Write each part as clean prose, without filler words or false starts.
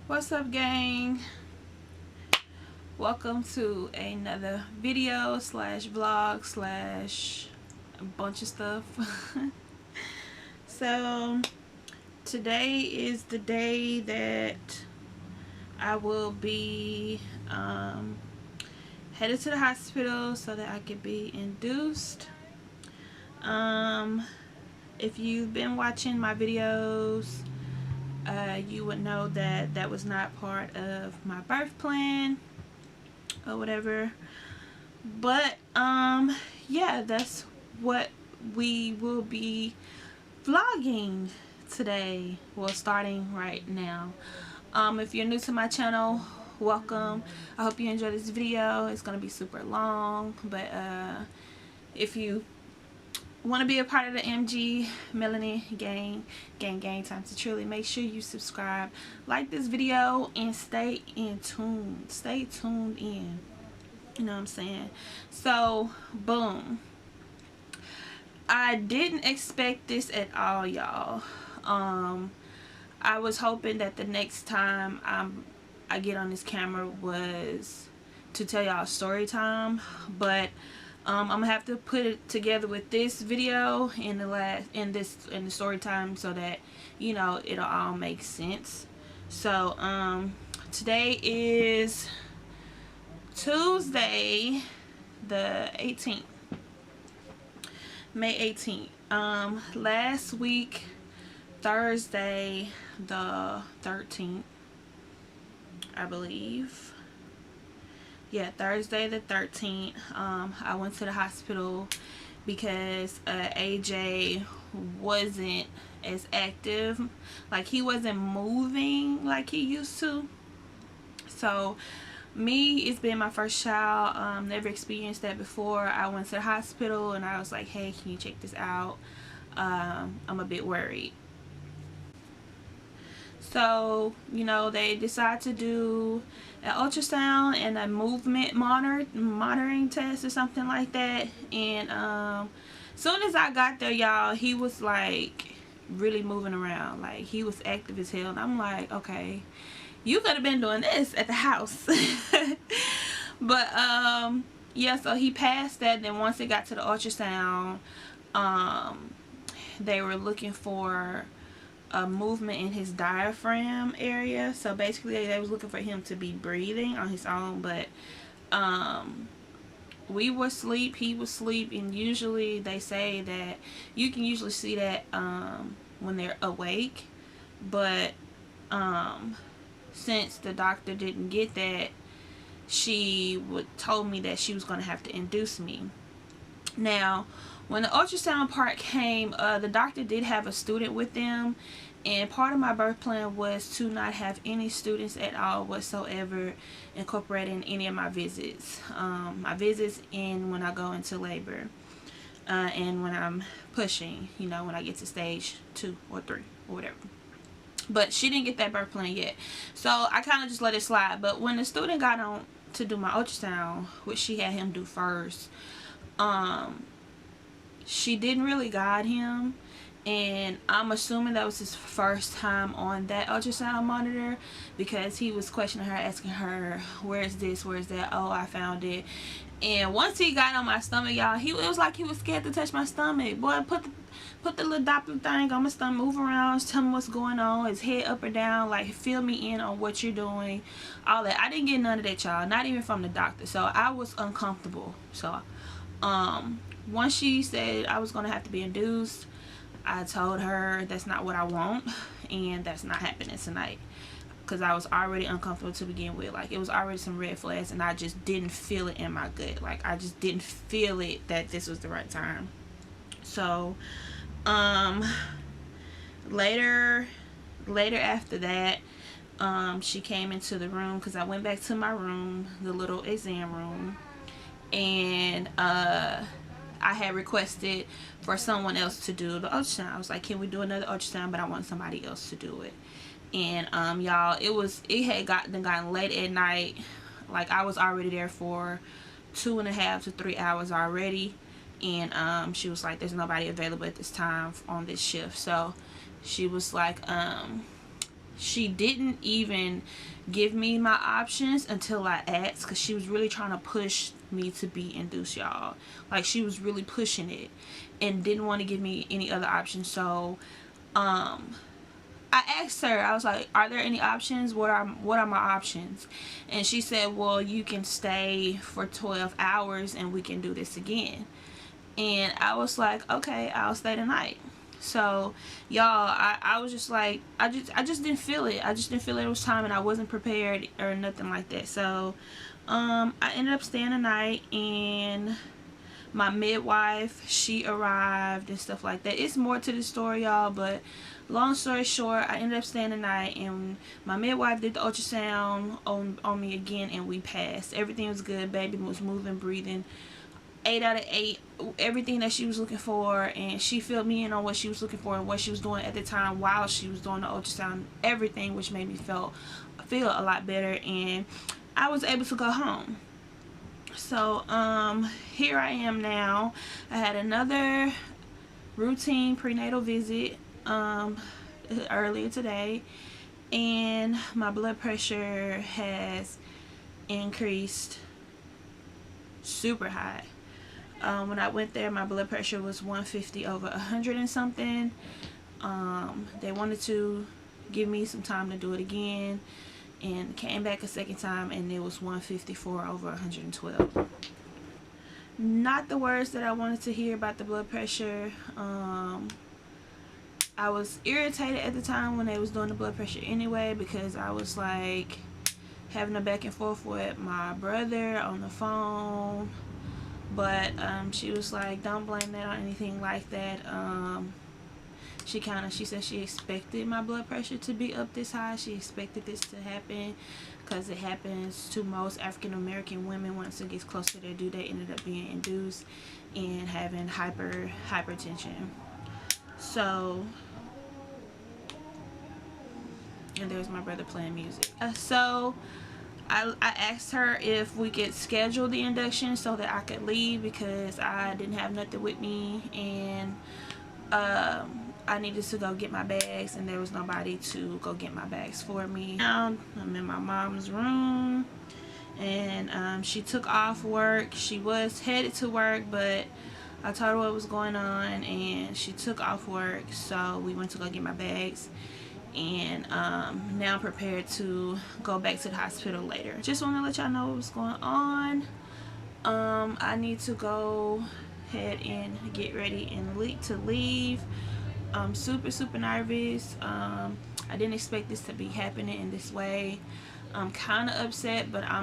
What's up, gang? Welcome to another video slash vlog slash a bunch of stuff. So today is the day that I will be headed to the hospital so that I can be induced. If you've been watching my videos, you would know that that was not part of my birth plan or whatever, but yeah, that's what we will be vlogging today, well, starting right now. If you're new to my channel, welcome. I hope you enjoy this video. It's gonna be super long, but if you want to be a part of the MG Melanie gang time to truly, make sure you subscribe, like this video, and stay tuned in, you know what I'm saying? So boom, I didn't expect this at all, y'all. I was hoping that the next time I get on this camera was to tell y'all story time, but I'm gonna have to put it together with this video in the story time so that, you know, it'll all make sense. So today is Tuesday the 18th, May 18th. Last week, Thursday the 13th, I believe. Yeah, Thursday the 13th, I went to the hospital because AJ wasn't as active, like he wasn't moving like he used to. So me, it's been my first child, never experienced that before. I went to the hospital and I was like, hey, can you check this out? I'm a bit worried. So, you know, they decide to do an ultrasound and a movement monitoring test or something like that. And soon as I got there, y'all, he was like really moving around, like he was active as hell. And I'm like, okay, you could have been doing this at the house. But yeah, so he passed that. Then once it got to the ultrasound, they were looking for a movement in his diaphragm area. So basically they was looking for him to be breathing on his own, but we were asleep, he was asleep, and usually they say that you can usually see that when they're awake, but since the doctor didn't get that, she told me that she was going to have to induce me. Now, when the ultrasound part came, the doctor did have a student with them, and part of my birth plan was to not have any students at all whatsoever incorporated in any of my visits. My visits and when I go into labor, and when I'm pushing, you know, when I get to stage 2 or 3 or whatever. But she didn't get that birth plan yet, so I kind of just let it slide. But when the student got on to do my ultrasound, which she had him do first, she didn't really guide him, and I'm assuming that was his first time on that ultrasound monitor, because he was questioning her, asking her, where's this, where's that, oh, I found it. And once he got on my stomach, y'all, it was like he was scared to touch my stomach. Boy, put the little Doppler thing on my stomach, move around, tell me what's going on, his head up or down, like fill me in on what you're doing, all that. I didn't get none of that, y'all, not even from the doctor. So I was uncomfortable. So once she said I was gonna have to be induced, I told her that's not what I want, and that's not happening tonight, because I was already uncomfortable to begin with. Like, it was already some red flags, and I just didn't feel it in my gut. Like, I just didn't feel it that this was the right time. So later after that, she came into the room, because I went back to my room, the little exam room, and I had requested for someone else to do the ultrasound. I was like, can we do another ultrasound, but I want somebody else to do it. And y'all, it had gotten late at night. Like, I was already there for 2.5 to 3 hours already, and she was like, there's nobody available at this time on this shift. So she was like, she didn't even give me my options until I asked, because she was really trying to push me to be induced, y'all. Like, she was really pushing it and didn't want to give me any other options. So I asked her, I was like, are there any options? What are my options? And she said, well, you can stay for 12 hours and we can do this again. And I was like, okay, I'll stay tonight. So y'all, I was just like, I just didn't feel it. I just didn't feel it was time, and I wasn't prepared or nothing like that. So I ended up staying the night, and my midwife, she arrived and stuff like that. It's more to the story, y'all, but long story short, I ended up staying the night, and my midwife did the ultrasound on me again, and we passed. Everything was good. Baby was moving, breathing. 8 out of 8, everything that she was looking for, and she filled me in on what she was looking for and what she was doing at the time while she was doing the ultrasound, everything, which made me feel a lot better, and I was able to go home. So here I am now. I had another routine prenatal visit earlier today, and my blood pressure has increased super high. When I went there, my blood pressure was 150 over 100 and something. They wanted to give me some time to do it again, and came back a second time, and it was 154 over 112. Not the words that I wanted to hear about the blood pressure. I was irritated at the time when they was doing the blood pressure anyway, because I was like having a back and forth with my brother on the phone. But she was like, don't blame that on anything like that. She said she expected my blood pressure to be up this high. She expected this to happen because it happens to most African American women. Once it gets close to their due date, ended up being induced and having hypertension. So, and there's my brother playing music. So I asked her if we could schedule the induction so that I could leave, because I didn't have nothing with me, and I needed to go get my bags, and there was nobody to go get my bags for me. Now I'm in my mom's room, and she took off work. She was headed to work, but I told her what was going on, and she took off work, so we went to go get my bags. And now I'm prepared to go back to the hospital later. Just want to let y'all know what's going on. I need to go ahead and get ready and leave. I'm super nervous. I didn't expect this to be happening in this way. I'm kind of upset, but I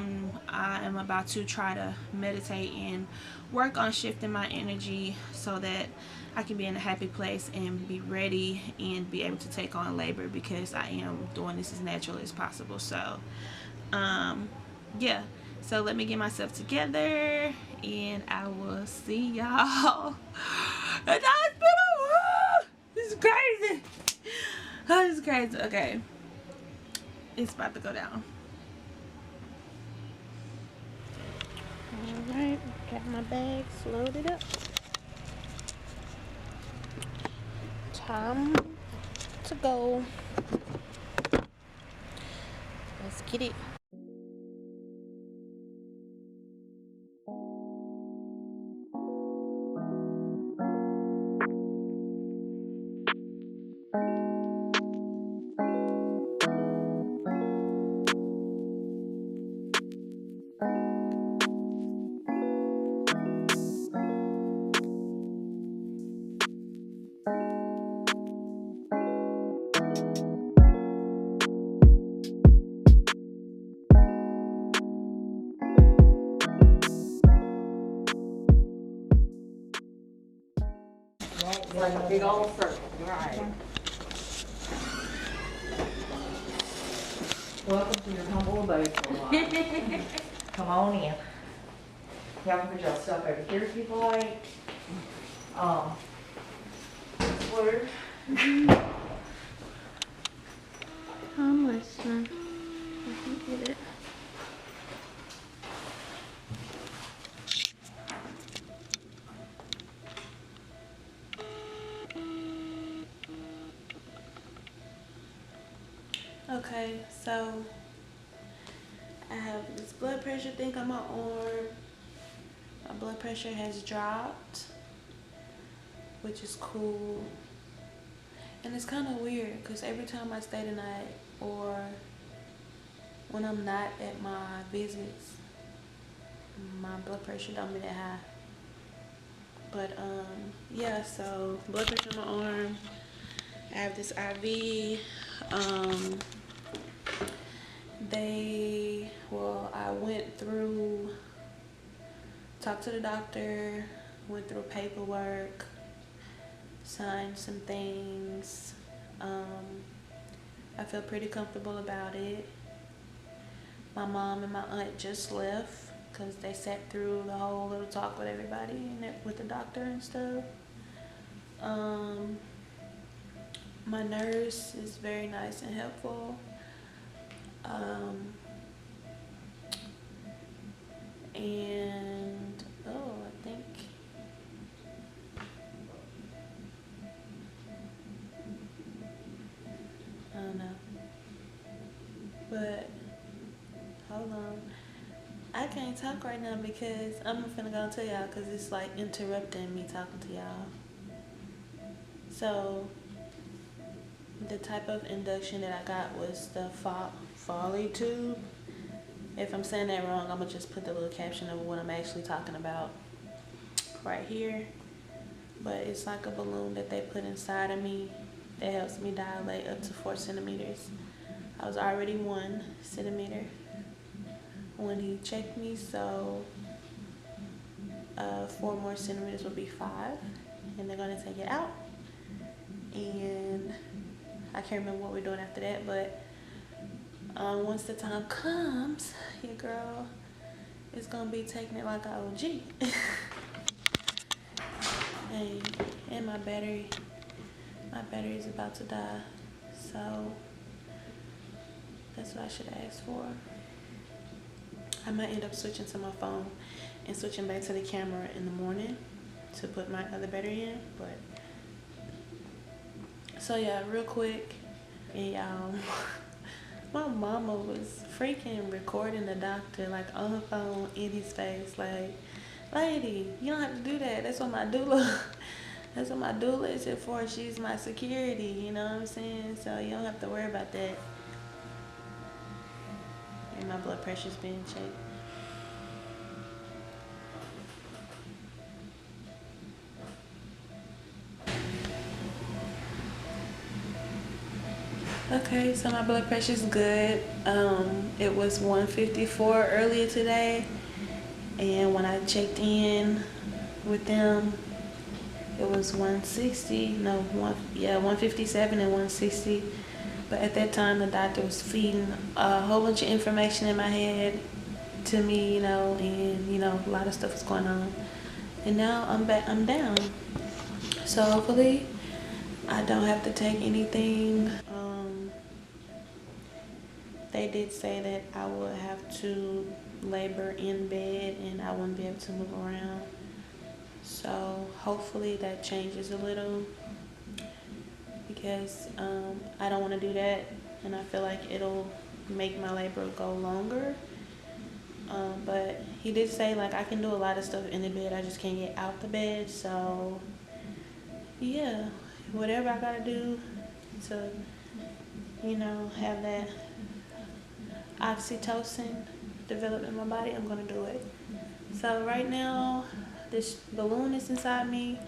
am about to try to meditate and work on shifting my energy so that I can be in a happy place and be ready and be able to take on labor, because I am doing this as natural as possible. So yeah, so let me get myself together, and I will see y'all at the hospital. This is crazy. Oh, this is crazy. Okay, it's about to go down. Alright, got my bags loaded up. Time to go. Let's get it. Like a big old circle, right? Welcome to your humble abode for a while. Come on in. Y'all can put y'all stuff over here if you like. Sweater. I'm listening. I can get it. Okay, so I have this blood pressure thing on my arm. My blood pressure has dropped, which is cool. And it's kind of weird because every time I stay the night or when I'm not at my visits, my blood pressure don't be that high. But yeah, so blood pressure on my arm. I have this IV. I went through, talked to the doctor, went through paperwork, signed some things. I feel pretty comfortable about it. My mom and my aunt just left because they sat through the whole little talk with everybody and with the doctor and stuff. My nurse is very nice and helpful. And I think I don't know, but hold on, I can't talk right now because I'm finna go tell y'all because it's like interrupting me talking to y'all. So the type of induction that I got was the Foley tube. If I'm saying that wrong, I'm gonna just put the little caption of what I'm actually talking about right here. But it's like a balloon that they put inside of me that helps me dilate up to 4 centimeters. I was already 1 centimeter when he checked me, so 4 more centimeters would be 5, and they're gonna take it out. And I can't remember what we're doing after that, but once the time comes, your girl is gonna be taking it like an OG. And my battery is about to die, so that's what I should ask for. I might end up switching to my phone and switching back to the camera in the morning to put my other battery in, but so yeah, real quick, and y'all, my mama was freaking recording the doctor like on her phone in his face, like, lady, you don't have to do that. That's what my doula is here for. She's my security, you know what I'm saying? So you don't have to worry about that. And my blood pressure's being checked. Okay, so my blood pressure's good. It was 154 earlier today, and when I checked in with them, it was 157 and 160. But at that time, the doctor was feeding a whole bunch of information in my head to me, and a lot of stuff was going on. And now I'm down. So hopefully I don't have to take anything. They did say that I would have to labor in bed and I wouldn't be able to move around. So hopefully that changes a little, because I don't want to do that, and I feel like it'll make my labor go longer. But he did say like I can do a lot of stuff in the bed, I just can't get out the bed. So yeah, whatever I gotta do to have that oxytocin develop in my body, I'm gonna do it. So right now, this balloon is inside me.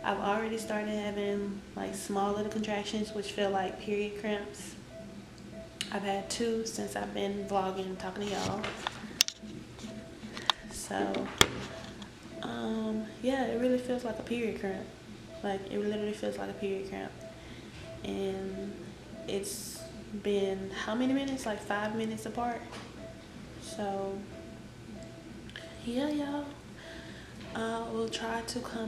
I've already started having like small little contractions, which feel like period cramps. I've had 2 since I've been vlogging and talking to y'all. So yeah, it really feels like a period cramp. Like, it literally feels like a period cramp. And it's been how many minutes? Like 5 minutes apart. So yeah, y'all, we'll try to come